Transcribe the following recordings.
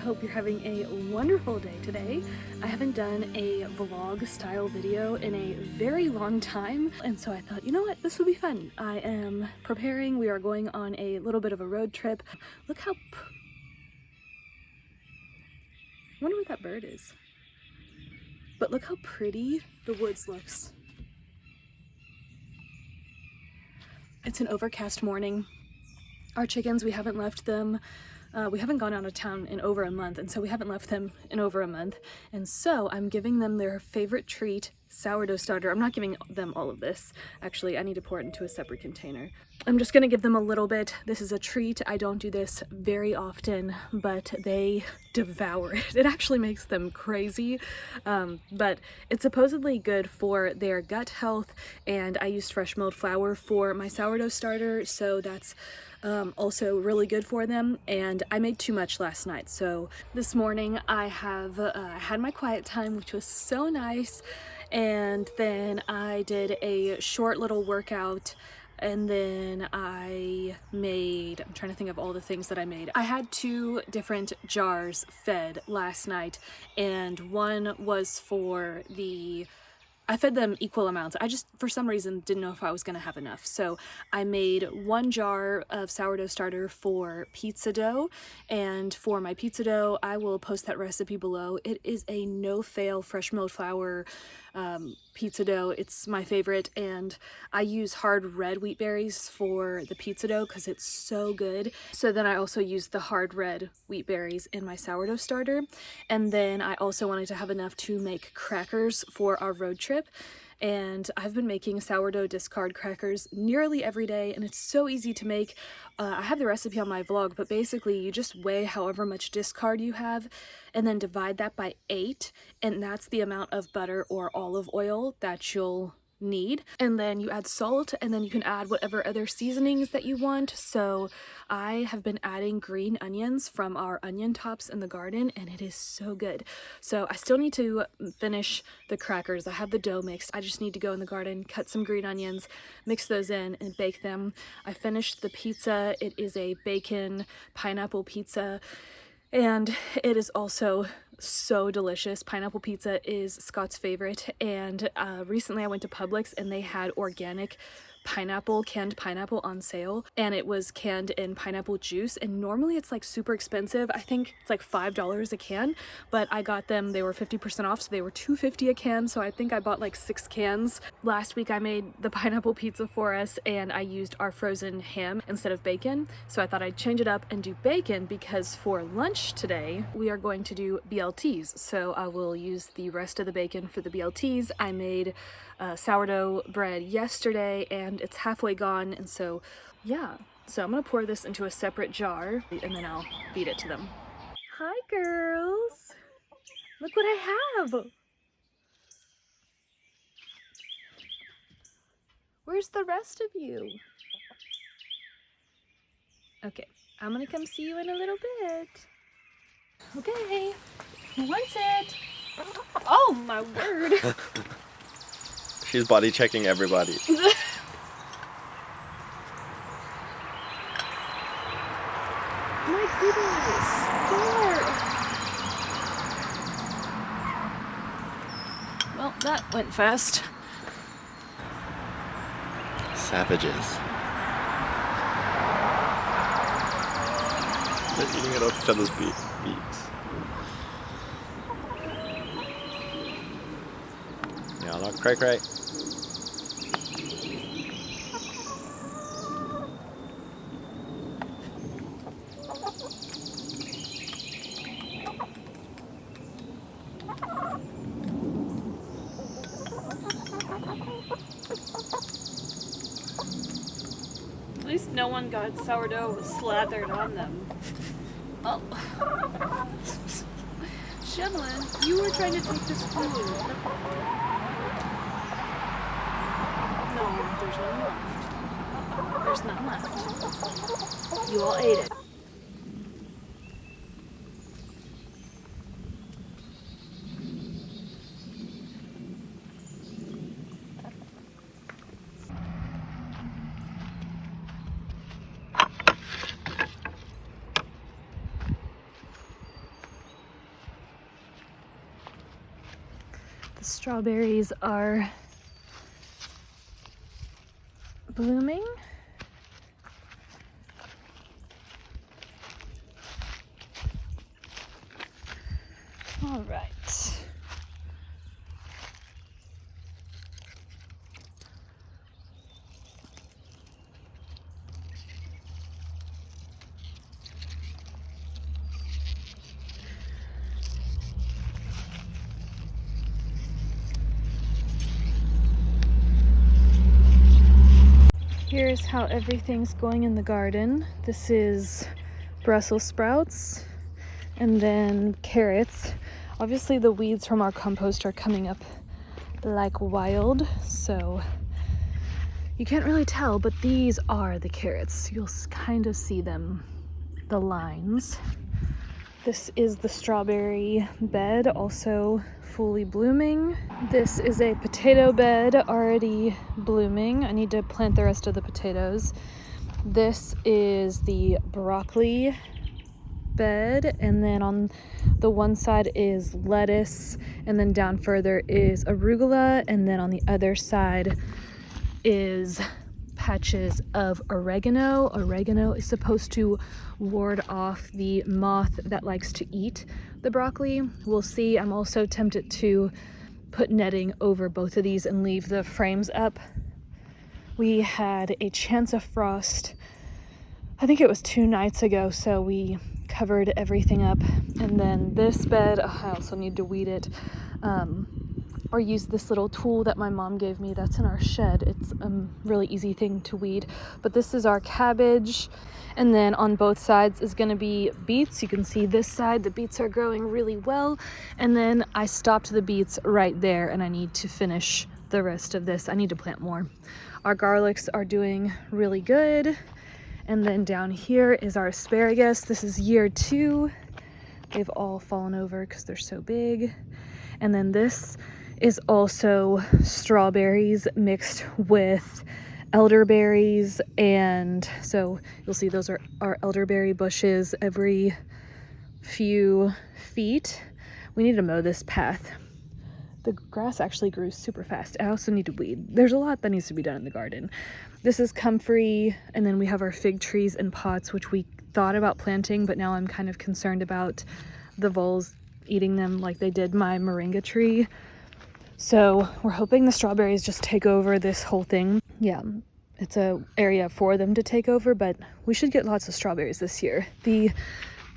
hope you're having a wonderful day today. I haven't done a vlog style video in a very long time, and so I thought, you know what, this would be fun. I am preparing. We are going on a little bit of a road trip. Look how I wonder what that bird is. But look how pretty the woods looks. It's an overcast morning. Our chickens, we haven't left them. We haven't gone out of town in over a month, and so we haven't left them in over a month. And so I'm giving them their favorite treat, sourdough starter. I'm not giving them all of this. Actually, I need to pour it into a separate container. I'm just gonna give them a little bit. This is a treat. I don't do this very often, but they devour it. It actually makes them crazy, but it's supposedly good for their gut health, and I used fresh milled flour for my sourdough starter, so that's also really good for them. And I made too much last night, so this morning I have had my quiet time, which was so nice, and then I did a short little workout, and then I made, I'm trying to think of all the things that I made. I had 2 different jars fed last night, and one was for I fed them equal amounts. I just, for some reason, didn't know if I was gonna have enough. So I made 1 jar of sourdough starter for pizza dough. And for my pizza dough, I will post that recipe below. It is a no-fail fresh milled flour pizza dough. It's my favorite, and I use hard red wheat berries for the pizza dough because it's so good. So then I also used the hard red wheat berries in my sourdough starter. And then I also wanted to have enough to make crackers for our road trip. And I've been making sourdough discard crackers nearly every day, and it's so easy to make. I have the recipe on my vlog, but basically you just weigh however much discard you have and then divide that by 8, and that's the amount of butter or olive oil that you'll need. And then you add salt, and then you can add whatever other seasonings that you want. So I have been adding green onions from our onion tops in the garden, and it is so good. So I still need to finish the crackers. I have the dough mixed. I just need to go in the garden, cut some green onions, mix those in, and bake them. I finished the pizza. It is a bacon pineapple pizza, and it is also so delicious. Pineapple pizza is Scott's favorite, and recently I went to Publix and they had organic canned pineapple on sale, and it was canned in pineapple juice, and normally it's like super expensive. I think it's like $5 a can, but I got them, they were 50% off, so they were $2.50 a can, so I think I bought like 6 cans. Last week I made the pineapple pizza for us, and I used our frozen ham instead of bacon, so I thought I'd change it up and do bacon, because for lunch today we are going to do BLTs, so I will use the rest of the bacon for the BLTs. I made sourdough bread yesterday, and it's halfway gone, and so yeah. So I'm gonna pour this into a separate jar, and then I'll feed it to them. Hi girls! Look what I have! Where's the rest of you? Okay, I'm gonna come see you in a little bit. Okay, who wants it? Oh my word! She's body checking everybody. My goodness! There! Well, that went fast. Savages. They're eating it off each other's beaks. Yeah, look, cray cray. At least no one got sourdough slathered on them. Oh. Shemlin, you were trying to take the spoon. No, there's none left. There's none left. You all ate it. Strawberries are blooming. All right. Here's how everything's going in the garden. This is Brussels sprouts and then carrots. Obviously the weeds from our compost are coming up like wild, so you can't really tell, but these are the carrots. You'll kind of see them, the lines. This is the strawberry bed, also fully blooming. This is a potato bed already blooming. I need to plant the rest of the potatoes. This is the broccoli bed, and then on the one side is lettuce, and then down further is arugula, and then on the other side is patches of oregano. Oregano is supposed to ward off the moth that likes to eat the broccoli. We'll see. I'm also tempted to put netting over both of these and leave the frames up. We had a chance of frost, I think it was 2 nights ago, so we covered everything up. And then this bed, I also need to weed it, or use this little tool that my mom gave me that's in our shed. It's a really easy thing to weed. But this is our cabbage, and then on both sides is gonna be beets. You can see this side, the beets are growing really well, and then I stopped the beets right there, and I need to finish the rest of this. I need to plant more. Our garlics are doing really good. And then down here is our asparagus. This is year 2. They've all fallen over because they're so big. And then this is also strawberries mixed with elderberries, and so you'll see those are our elderberry bushes every few feet. We need to mow this path. The grass actually grew super fast. I also need to weed. There's a lot that needs to be done in the garden. This is comfrey, and then we have our fig trees in pots, which we thought about planting, but now I'm kind of concerned about the voles eating them like they did my moringa tree. So we're hoping the strawberries just take over this whole thing. Yeah, it's an area for them to take over, but we should get lots of strawberries this year. The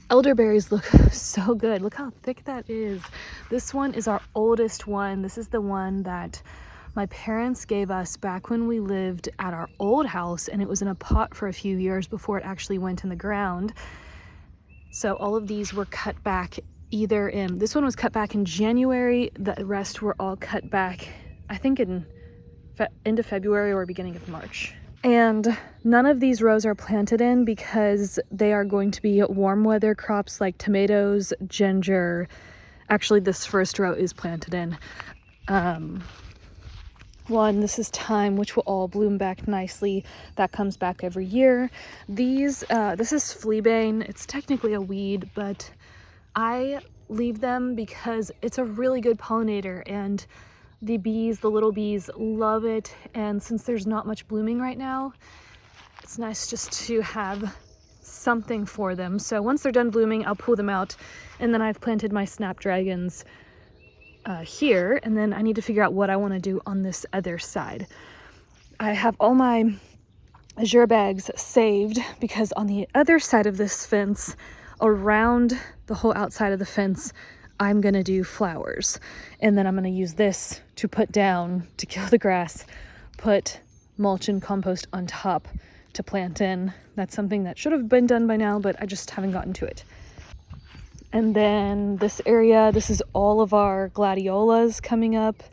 elderberries look so good. Look how thick that is. This one is our oldest one. This is the one that my parents gave us back when we lived at our old house, and it was in a pot for a few years before it actually went in the ground. So all of these were cut back either in, this one was cut back in January, the rest were all cut back, I think in end of February or beginning of March. And none of these rows are planted in because they are going to be warm weather crops like tomatoes, ginger. Actually, this first row is planted in. This is thyme, which will all bloom back nicely. That comes back every year. These, this is fleabane. It's technically a weed, but I leave them because it's a really good pollinator, and the bees, the little bees, love it. And since there's not much blooming right now, it's nice just to have something for them. So once they're done blooming, I'll pull them out, and then I've planted my snapdragons here, and then I need to figure out what I want to do on this other side. I have all my azure bags saved because on the other side of this fence, around the whole outside of the fence, I'm gonna do flowers, and then I'm gonna use this to put down to kill the grass, put mulch and compost on top to plant in. That's something that should have been done by now, but I just haven't gotten to it. And then this area, this is all of our gladiolas coming up,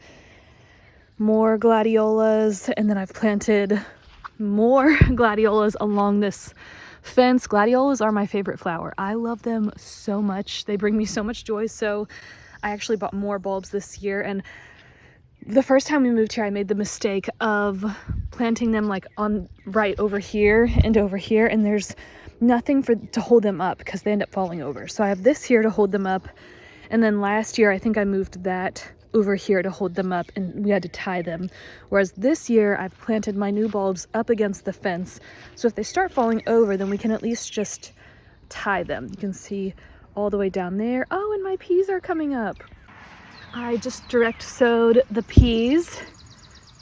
more gladiolas, and then I've planted more gladiolas along this fence. Gladiolas are my favorite flower. I love them so much. They bring me so much joy. So I actually bought more bulbs this year, and the first time we moved here, I made the mistake of planting them like on right over here, and there's nothing to hold them up because they end up falling over. So I have this here to hold them up, and then last year I think I moved that over here to hold them up, and we had to tie them. Whereas this year I've planted my new bulbs up against the fence, so if they start falling over, then we can at least just tie them. You can see all the way down there. Oh, and my peas are coming up. I just direct sowed the peas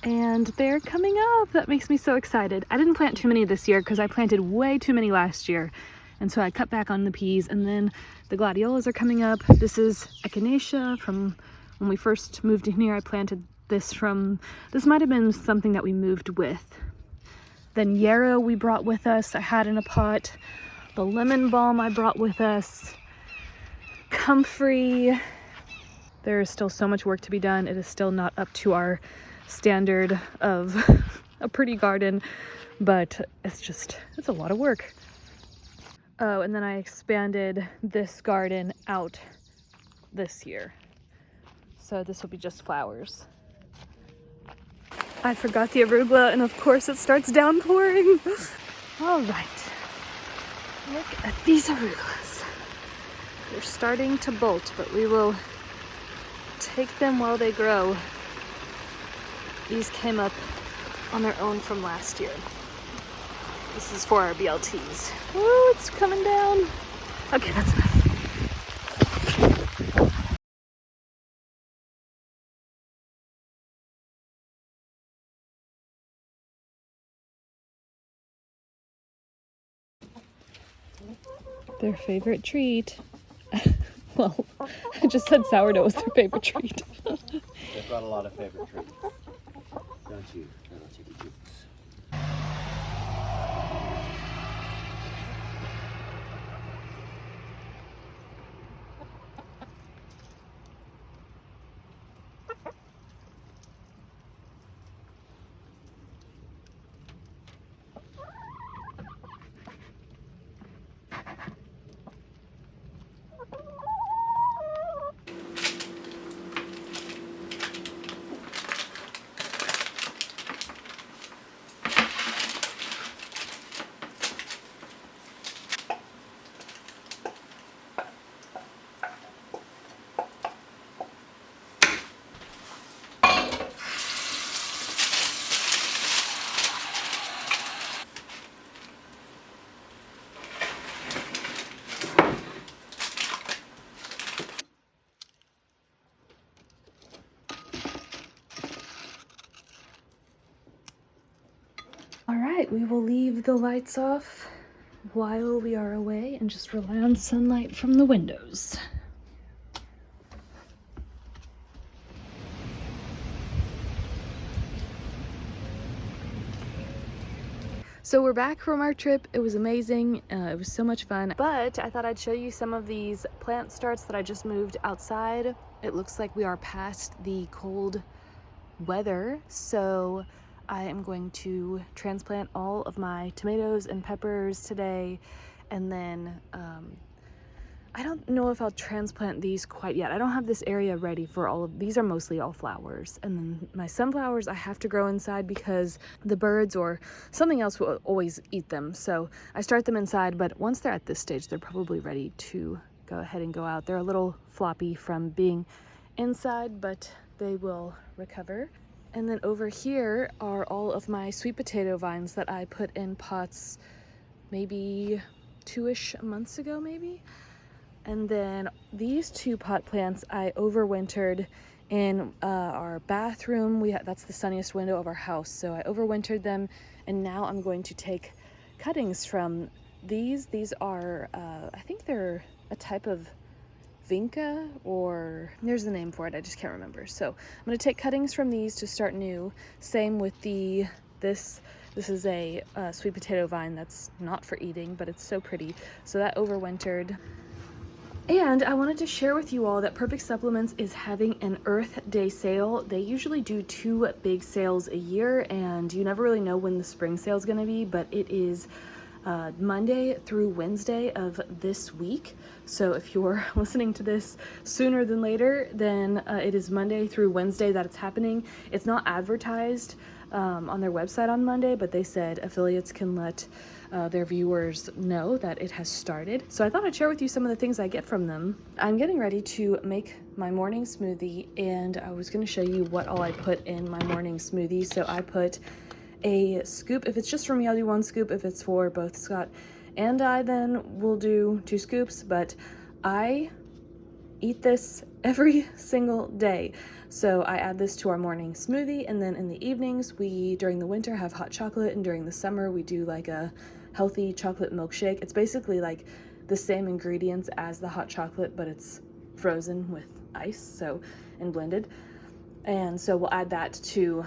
and they're coming up. That makes me so excited. I didn't plant too many this year because I planted way too many last year, and so I cut back on the peas. And then the gladiolas are coming up. This is echinacea from when we first moved in here. I planted this from, this might have been something that we moved with. Then yarrow we brought with us, I had in a pot. The lemon balm I brought with us. Comfrey. There is still so much work to be done. It is still not up to our standard of a pretty garden, but it's a lot of work. Oh, and then I expanded this garden out this year, so this will be just flowers. I forgot the arugula, and of course it starts downpouring. All right, look at these arugulas. They're starting to bolt, but we will take them while they grow. These came up on their own from last year. This is for our BLTs. Woo, it's coming down. Okay, that's enough. Their favorite treat. Well, I just said sourdough was their favorite treat. They've got a lot of favorite treats. Don't you, little chicky chicks? All right, we will leave the lights off while we are away and just rely on sunlight from the windows. So we're back from our trip. It was amazing. It was so much fun. But I thought I'd show you some of these plant starts that I just moved outside. It looks like we are past the cold weather, so I am going to transplant all of my tomatoes and peppers today, and then I don't know if I'll transplant these quite yet. I don't have this area ready for all of these. Are mostly all flowers, and then my sunflowers I have to grow inside because the birds or something else will always eat them, so I start them inside. But once they're at this stage, they're probably ready to go ahead and go out. They're a little floppy from being inside, but they will recover. And then over here are all of my sweet potato vines that I put in pots maybe 2-ish months ago, maybe. And then these 2 pot plants I overwintered in our bathroom. That's the sunniest window of our house, so I overwintered them, and now I'm going to take cuttings from these. These are, I think they're a type of vinca, or there's the name for it, I just can't remember. So I'm going to take cuttings from these to start new. Same with this is a sweet potato vine that's not for eating, but it's so pretty, so that overwintered. And I wanted to share with you all that Perfect Supplements is having an Earth Day sale. They usually do 2 big sales a year, and you never really know when the spring sale is going to be, but it is Monday through Wednesday of this week. So if you're listening to this sooner than later, then it is Monday through Wednesday that it's happening. It's not advertised on their website on Monday, but they said affiliates can let their viewers know that it has started. So I thought I'd share with you some of the things I get from them. I'm getting ready to make my morning smoothie, and I was going to show you what all I put in my morning smoothie. So I put a scoop. If it's just for me, I'll do 1 scoop. If it's for both Scott and I, then we'll do 2 scoops. But I eat this every single day. So I add this to our morning smoothie, and then in the evenings, we, during the winter, have hot chocolate, and during the summer, we do like a healthy chocolate milkshake. It's basically like the same ingredients as the hot chocolate, but it's frozen with ice, so, and blended. And so we'll add that to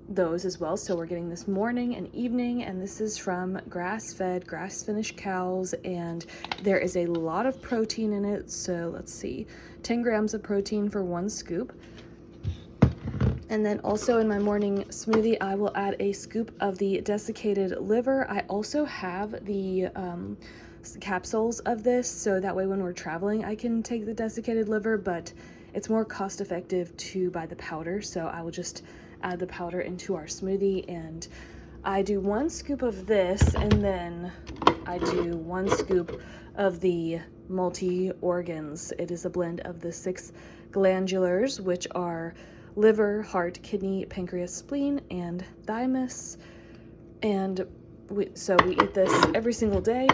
those as well. So we're getting this morning and evening, and this is from grass-fed, grass-finished cows, and there is a lot of protein in it. So let's see, 10 grams of protein for 1 scoop. And then also in my morning smoothie, I will add a scoop of the desiccated liver. I also have the capsules of this, so that way when we're traveling, I can take the desiccated liver, but it's more cost effective to buy the powder. So I will just add the powder into our smoothie, and I do 1 scoop of this, and then I do 1 scoop of the multi-organs. It is a blend of the 6 glandulars, which are liver, heart, kidney, pancreas, spleen, and thymus. And so we eat this every single day.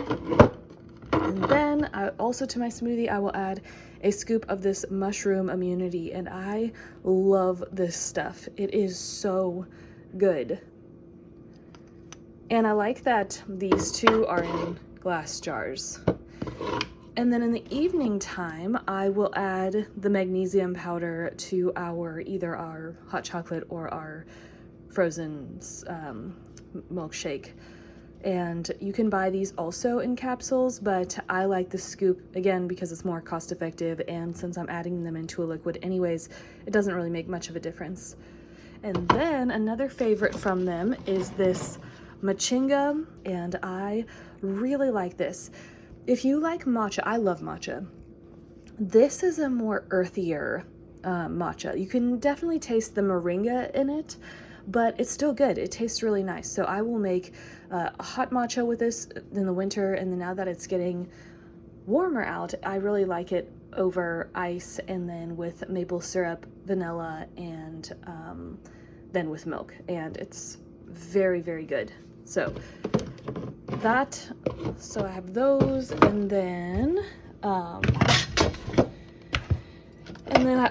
And then also to my smoothie, I will add a scoop of this mushroom immunity, and I love this stuff. It is so good. And I like that these 2 are in glass jars. And then in the evening time, I will add the magnesium powder to either our hot chocolate or our frozen milkshake. And you can buy these also in capsules, but I like the scoop, again, because it's more cost effective, and since I'm adding them into a liquid anyways, it doesn't really make much of a difference. And then another favorite from them is this Matchinga, and I really like this. If you like matcha, I love matcha. This is a more earthier matcha. You can definitely taste the moringa in it, but it's still good. It tastes really nice. So I will make a hot matcha with this in the winter, and then now that it's getting warmer out, I really like it over ice, and then with maple syrup, vanilla, and then with milk, and it's very, very good. So I have those, and then I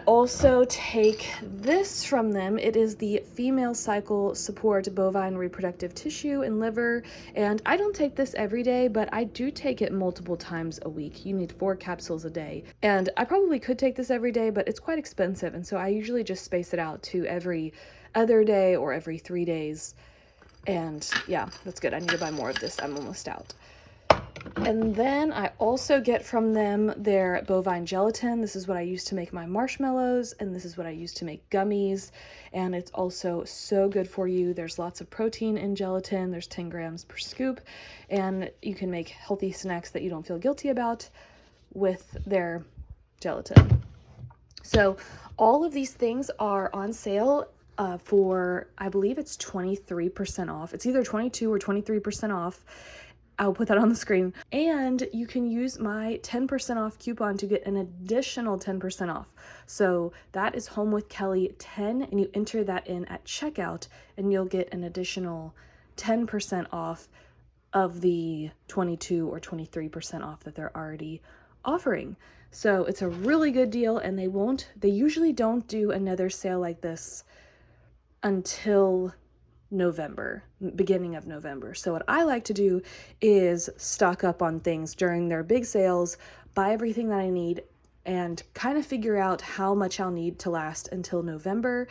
also take this from them. It is the Female Cycle Support Bovine Reproductive Tissue and Liver, and I don't take this every day, but I do take it multiple times a week. You need 4 capsules a day, and I probably could take this every day, but it's quite expensive, and so I usually just space it out to every other day or every 3 days. And yeah, that's good. I need to buy more of this. I'm almost out. And then I also get from them their bovine gelatin. This is what I use to make my marshmallows, and this is what I use to make gummies, and it's also so good for you. There's lots of protein in gelatin. There's 10 grams per scoop, and you can make healthy snacks that you don't feel guilty about with their gelatin. So all of these things are on sale for, I believe it's 23% off. It's either 22 or 23% off. I'll put that on the screen. And you can use my 10% off coupon to get an additional 10% off. So that is Home with Kelly 10, and you enter that in at checkout, and you'll get an additional 10% off of the 22 or 23% off that they're already offering. So it's a really good deal, and they usually don't do another sale like this until November, beginning of November. So what I like to do is stock up on things during their big sales, buy everything that I need, and kind of figure out how much I'll need to last until November.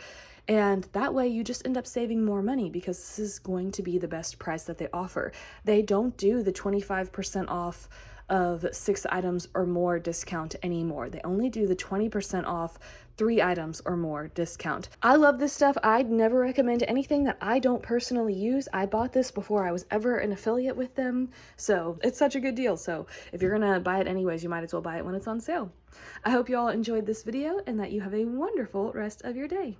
And that way you just end up saving more money, because this is going to be the best price that they offer. They don't do the 25% off of 6 items or more discount anymore. They only do the 20% off 3 items or more discount. I love this stuff. I'd never recommend anything that I don't personally use. I bought this before I was ever an affiliate with them, so it's such a good deal. So if you're gonna buy it anyways, you might as well buy it when it's on sale. I hope you all enjoyed this video and that you have a wonderful rest of your day.